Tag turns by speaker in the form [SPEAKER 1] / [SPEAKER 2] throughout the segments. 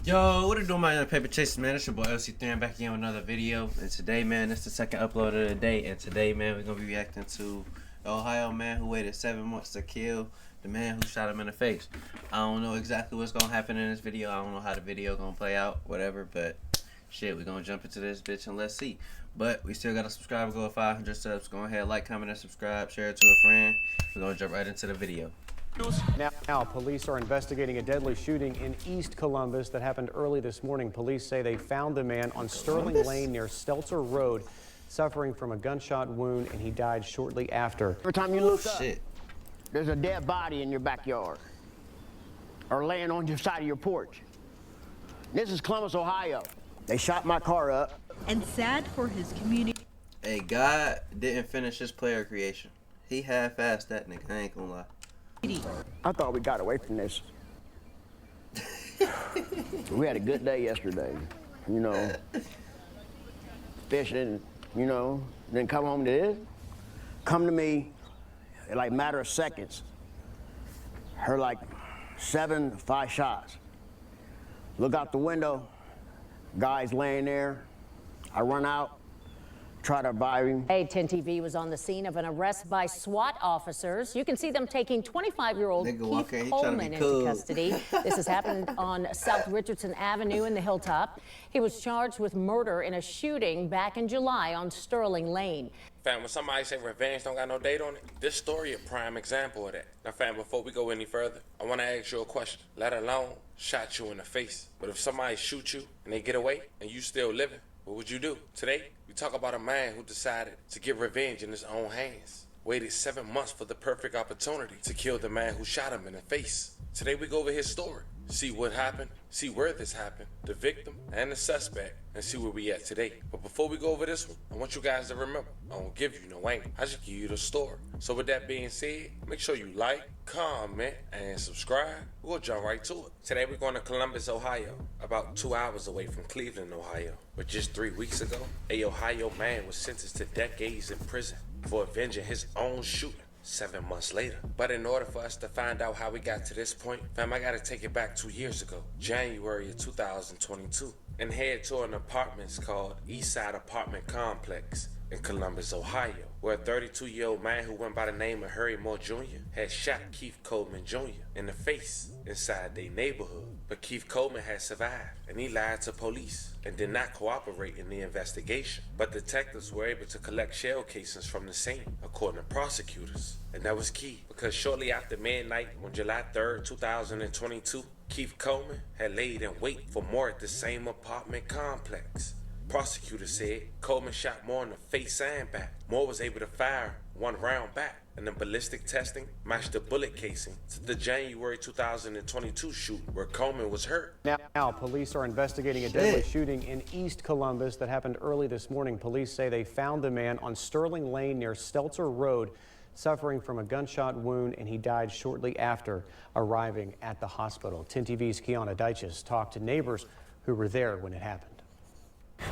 [SPEAKER 1] Yo, what are you doing, my paper chasers, man? It's your boy LC3 back again with another video. And today, man, it's the second upload of the day. And today, man, we're gonna be reacting to the Ohio man who waited 7 months to kill the man who shot him in the face. I don't know exactly what's gonna happen in this video. I don't know how the video gonna play out, whatever. But shit, we're gonna jump into this bitch and let's see. But we still gotta subscribe, go to 500 subs. Go ahead, like, comment, and subscribe. Share it to a friend. We're gonna jump right into the video.
[SPEAKER 2] Now, police are investigating a deadly shooting in East Columbus that happened early this morning. Police say they found the man on Sterling Lane near Stelzer Road, suffering from a gunshot wound, and he died shortly after.
[SPEAKER 3] Every time you look up, there's a dead body in your backyard or laying on your side of your porch. This is Columbus, Ohio. They shot my car up.
[SPEAKER 4] And sad for his community.
[SPEAKER 1] Hey, God didn't finish his player creation. He half-assed that nigga, I ain't gonna lie.
[SPEAKER 3] I thought we got away from this. We had a good day yesterday, you know, fishing, you know, then come home to this. Come to me in like matter of seconds. Heard like 5 shots. Look out the window, guy's laying there. I run out, try to revive him.
[SPEAKER 5] Hey, 10 TV was on the scene of an arrest by SWAT officers. You can see them taking 25-year-old Keith Coleman into custody. This has happened on South Richardson Avenue in the Hilltop. He was charged with murder in a shooting back in July on Sterling Lane.
[SPEAKER 6] Fam, when somebody say revenge don't got no date on it, this story a prime example of that. Now, fam, before we go any further, I want to ask you a question. Let alone shot you in the face. But if somebody shoot you and they get away and you still living, what would you do? Today, we talk about a man who decided to get revenge in his own hands. Waited 7 months for the perfect opportunity to kill the man who shot him in the face. Today, we go over his story, see what happened, see where this happened, the victim and the suspect, and see where we at today. But before we go over this one, I want you guys to remember, I don't give you no angle. I just give you the story. So with that being said, make sure you like, comment, and subscribe. We'll jump right to it. Today we're going to Columbus, Ohio, about 2 hours away from Cleveland, Ohio. But just 3 weeks ago, a Ohio man was sentenced to decades in prison for avenging his own shooting 7 months later. But in order for us to find out how we got to this point, fam, I gotta take it back 2 years ago, January of 2022, and head to an apartment called Eastside Apartment Complex in Columbus, Ohio, where a 32-year-old man who went by the name of Harry Moore Jr. had shot Keith Coleman Jr. in the face inside their neighborhood. But Keith Coleman had survived, and he lied to police and did not cooperate in the investigation. But detectives were able to collect shell casings from the scene, according to prosecutors. And that was key, because shortly after midnight on July 3rd, 2022, Keith Coleman had laid in wait for Moore at the same apartment complex. Prosecutors said Coleman shot Moore in the face and back. Moore was able to fire 1 round back, and the ballistic testing matched the bullet casing to the January 2022 shoot where Coleman was hurt.
[SPEAKER 2] Now, police are investigating a deadly shooting in East Columbus that happened early this morning. Police say they found the man on Sterling Lane near Stelzer Road, suffering from a gunshot wound, and he died shortly after arriving at the hospital. 10 TV's Kiana Deiches talked to neighbors who were there when it happened.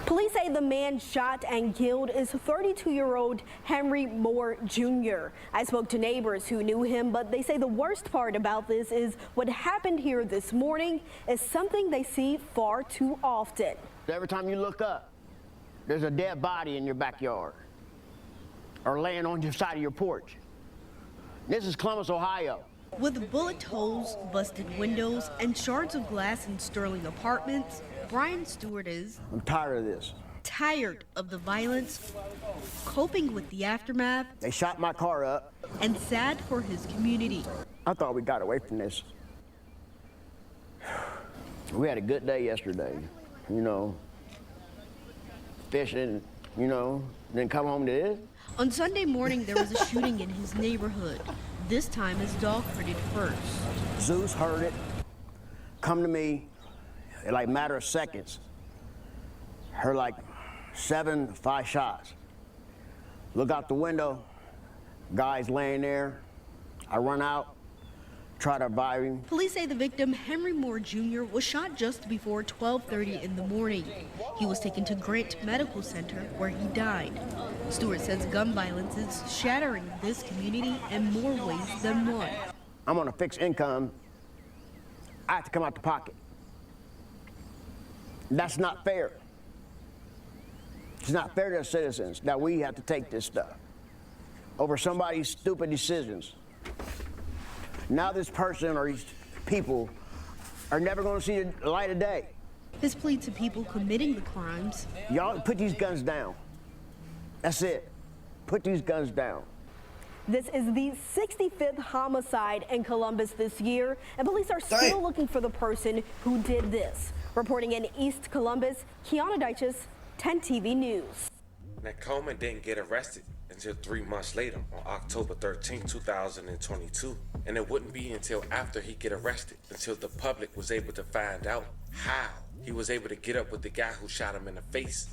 [SPEAKER 7] Police say the man shot and killed is 32-year-old Henry Moore Jr. I spoke to neighbors who knew him, but they say the worst part about this is what happened here this morning is something they see far too often.
[SPEAKER 3] Every time you look up, there's a dead body in your backyard or laying on your side of your porch. This is Columbus, Ohio.
[SPEAKER 4] With bullet holes, busted windows, and shards of glass in Sterling apartments, Brian Stewart is
[SPEAKER 3] I'm tired of this.
[SPEAKER 4] tired of the violence, coping with the aftermath,
[SPEAKER 3] They shot my car up.
[SPEAKER 4] and sad for his community.
[SPEAKER 3] I thought we got away from this. We had a good day yesterday, you know, fishing, you know, then come home to this.
[SPEAKER 4] On Sunday morning, there was a shooting in his neighborhood. This time, his dog heard it first.
[SPEAKER 3] Zeus heard it, come to me in like matter of seconds. Heard like 5 shots. Look out the window, guy's laying there. I run out, try to revive him.
[SPEAKER 4] Police say the victim, Henry Moore Jr., was shot just before 12:30 in the morning. He was taken to Grant Medical Center, where he died. Stewart says gun violence is shattering this community in more ways than one.
[SPEAKER 3] I'm on a fixed income. I have to come out the pocket. That's not fair. It's not fair to citizens that we have to take this stuff over somebody's stupid decisions. Now this person or these people are never going to see the light of day.
[SPEAKER 4] His plea to people committing the crimes:
[SPEAKER 3] Y'all put these guns down. That's it. Put these guns down.
[SPEAKER 7] This is the 65th homicide in Columbus this year, and police are still looking for the person who did this. Reporting in East Columbus, Kiana Deiches, 10 TV News.
[SPEAKER 6] Now, Coleman didn't get arrested until 3 months later, on October 13, 2022. And it wouldn't be until after he get arrested until the public was able to find out how he was able to get up with the guy who shot him in the face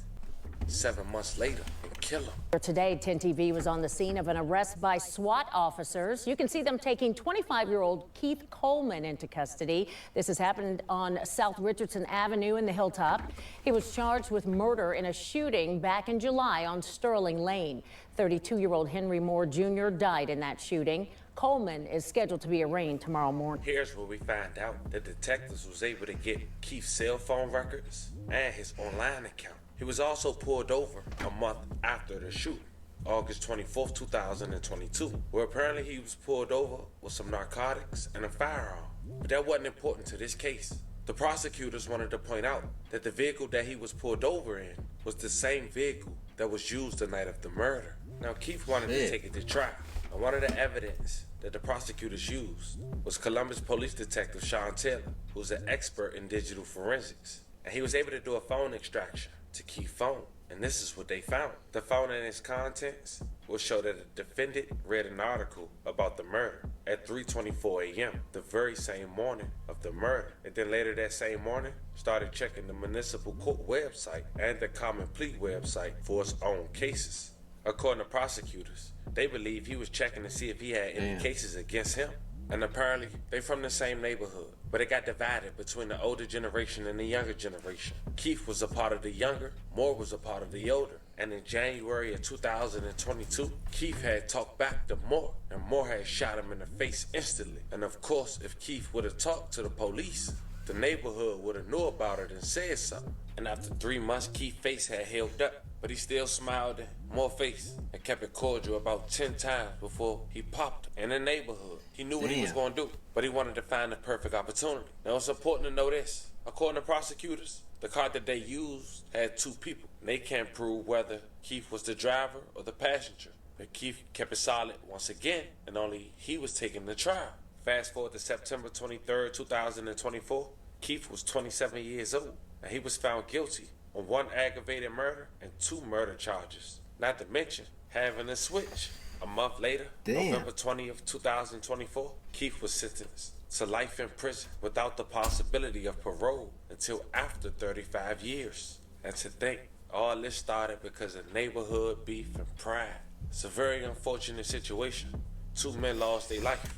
[SPEAKER 6] 7 months later and kill him.
[SPEAKER 5] Today, 10 TV was on the scene of an arrest by SWAT officers. You can see them taking 25-year-old Keith Coleman into custody. This has happened on South Richardson Avenue in the Hilltop. He was charged with murder in a shooting back in July on Sterling Lane. 32-year-old Henry Moore Jr. died in that shooting. Coleman is scheduled to be arraigned tomorrow morning.
[SPEAKER 6] Here's where we find out that detectives was able to get Keith's cell phone records and his online account. He was also pulled over a month after the shooting, August 24th, 2022, where apparently he was pulled over with some narcotics and a firearm. But that wasn't important to this case. The prosecutors wanted to point out that the vehicle that he was pulled over in was the same vehicle that was used the night of the murder. Now, Keith wanted to take it to trial, and one of the evidence that the prosecutors used was Columbus Police Detective Sean Taylor, who's an expert in digital forensics. And he was able to do a phone extraction to Keith's phone. And this is what they found. The phone and its contents will show that the defendant read an article about the murder at 3:24 a.m., the very same morning of the murder. And then later that same morning, started checking the municipal court website and the common plea website for its own cases. According to prosecutors, they believe he was checking to see if he had any cases against him. And apparently, they from the same neighborhood, but it got divided between the older generation and the younger generation. Keith was a part of the younger, Moore was a part of the older. And in January of 2022, Keith had talked back to Moore, and Moore had shot him in the face instantly. And of course, if Keith would have talked to the police, the neighborhood would have knew about it and said something. And after 3 months, Keith's face had held up, but he still smiled at Moore's face and kept it cordial about 10 times before he popped in the neighborhood. He knew what he was going to do, but he wanted to find the perfect opportunity. Now, it's important to know this. According to prosecutors, the car that they used had 2 people. They can't prove whether Keith was the driver or the passenger. But Keith kept it solid once again, and only he was taken to trial. Fast forward to September 23rd, 2024, Keith was 27 years old, and he was found guilty on 1 aggravated murder and 2 murder charges. Not to mention having a switch. A month later, November 20th, 2024, Keith was sentenced to life in prison without the possibility of parole until after 35 years. And to think, all this started because of neighborhood beef and pride. It's a very unfortunate situation. 2 men lost their life.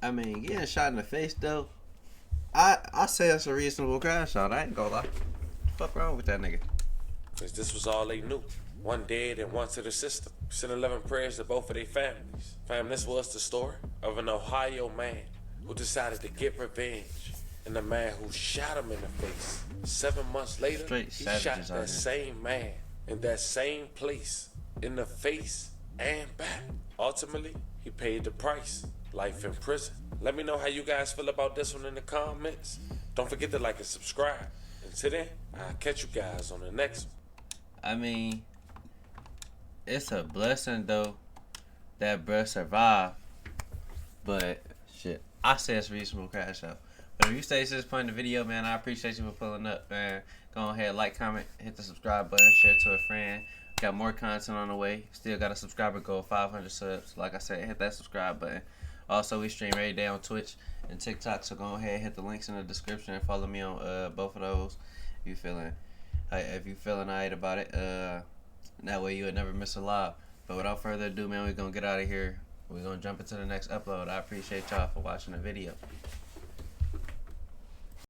[SPEAKER 1] I mean, getting shot in the face, though, I say that's a reasonable crash out. I ain't gonna lie. What the fuck wrong with that nigga?
[SPEAKER 6] Because this was all they knew. One dead and one to the system. Send 11 prayers to both of their families. Fam, this was the story of an Ohio man who decided to get revenge. And the man who shot him in the face. 7 months later, he shot that same man in that same place, in the face and back. Ultimately, he paid the price. Life in prison. Let me know how you guys feel about this one in the comments. Don't forget to like and subscribe. Until then, I'll catch you guys on the next one.
[SPEAKER 1] I mean, it's a blessing, though, that bruh survived. But, shit, I say it's a reasonable crash out. But if you stay to this point in the video, man, I appreciate you for pulling up, man. Go ahead, like, comment, hit the subscribe button, share it to a friend. Got more content on the way. Still got a subscriber goal of 500 subs. Like I said, hit that subscribe button. Also, we stream every day on Twitch and TikTok, so go ahead, hit the links in the description and follow me on both of those. If you feeling alright about it, that way you would never miss a live. But without further ado, man, we're gonna get out of here. We're gonna jump into the next upload. I appreciate y'all for watching the video.